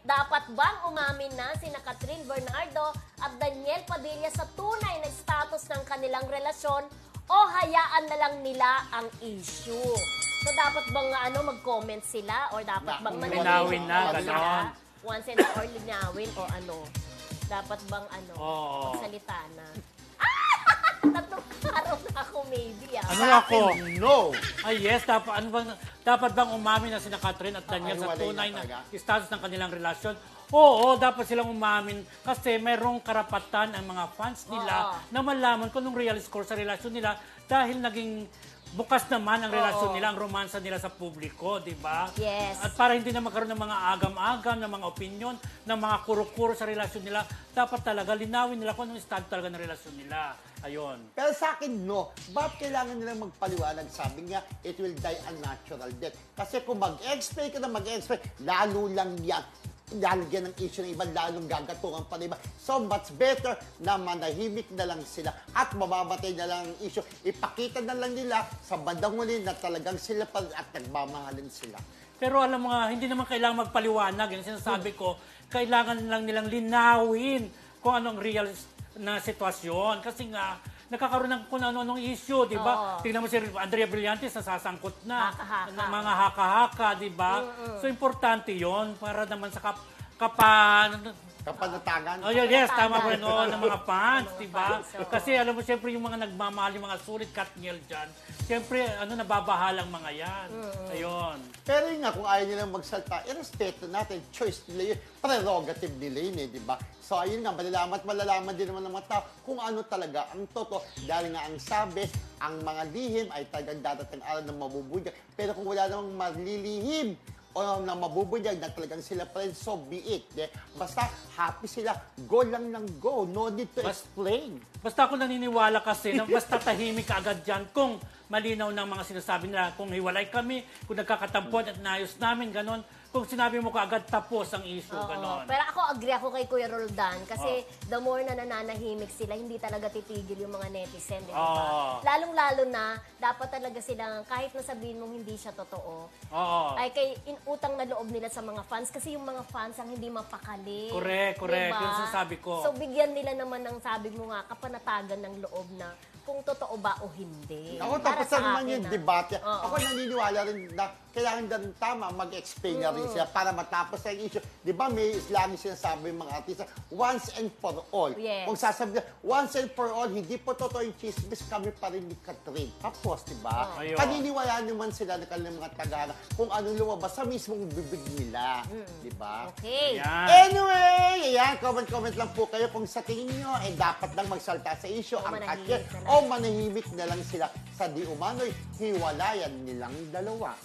dapat bang umamin na sina Catherine Bernardo at Daniel Padilla sa tunay na status ng kanilang relasyon o hayaan na lang nila ang issue? So, dapat bang mag-comment sila or dapat bang linawin na, gano'n? Once and or linawin o dapat bang magsalita na? Tatlong araw na ako maybe Ano ako? No! Ay yes, dapat bang umamin na sina Catherine at Daniel sa tunay na status ng kanilang relasyon? Oo, dapat silang umamin kasi mayroong karapatan ang mga fans nila na malaman kung anong real score sa relasyon nila dahil naging bukas naman ang relasyon nila, ang romansa nila sa publiko, di ba? Yes. At para hindi na magkaroon ng mga agam-agam, ng mga opinion, ng mga kuro-kuro sa relasyon nila, dapat talaga linawin nila kung anong estado talaga ng relasyon nila. Ayun. Pero sa akin, no. Bakit kailangan nilang magpaliwanag? Sabi nga, it will die a natural death. Kasi kung mag-explain ka na mag-explain, lalo lang yan. Lalagyan ng issue ng iba, lalong gagatungan pa ng iba. So much better na manahimik na lang sila at mamamatay na lang ang issue. Ipakita na lang nila sa bandang huli na talagang sila pa at nagmamahalin sila. Pero alam mo nga, hindi naman kailangan magpaliwanag. Yung sinasabi ko, kailangan lang nilang linawin kung anong real na sitwasyon. Kasi nga, nakakaroon ng kung ano-anong issue, di ba? Tingnan mo si Andrea Brillantes, nasasangkot na. Haka-haka. Ng mga haka-haka, di ba? So, importante yon para naman sa Kapanatagan. Oh, yes, tama po rin ng mga fans, di ba? Kasi alam mo, siyempre yung mga nagmamahal, yung mga sulit Katniel dyan, siyempre, nababahalang mga yan. Ayun. Pero yun nga, kung ayaw nilang magsalta, irespeto natin, choice nila yun, prerogative nila yun di ba? So, ayun nga, malalaman din naman ng mga tao kung ano talaga ang totoo. Dahil nga ang sabi, ang mga lihim ay talagang dadating araw na mabubunyag. Pero kung wala namang malilihim, o na mabubunyag na talagang sila pa rin, so be it. Basta happy sila, go lang ng go. No need to explain. Basta ako naniniwala kasi na basta tahimik ka agad dyan kung malinaw ng mga sinasabi nila. Kung hiwalay kami, kung nagkakatampuan at naayos namin, ganon. Kung sinabi mo kaagad tapos ang issue, ganon. Pero agree ako kay Kuya Roldan kasi the more na nananahimik sila, hindi talaga titigil yung mga netizen, di ba? Lalong-lalo na, dapat talaga silang, kahit na sabihin mong hindi siya totoo, ay kay inutang na loob nila sa mga fans kasi yung mga fans ang hindi mapakali. Correct. Diba? Yung sinasabi ko. So, bigyan nila naman ng sabi mo nga, kapanatagan ng loob na kung totoo ba o hindi. Ako, tapos naman yung debate. Ako naniniwala rin na kailangan din tama mag-explain na rin sila para matapos ang issue. Di ba may lagi sinasabi yung mga artista, once and for all. Yes. Kung sasabi nila, once and for all, hindi po totoo yung chismis, kami pa rin ni Catherine. Tapos, di ba? Paniniwala naman sila ng kanilang mga tagana kung anong lumabas sa mismong bibig nila. Di ba? Okay. Anyway, comment lang po kayo kung sa tingin nyo, dapat lang magsalta sa issue ang Catherine o manahimik na lang sila sa di umano'y hiwalayan nilang dalawa.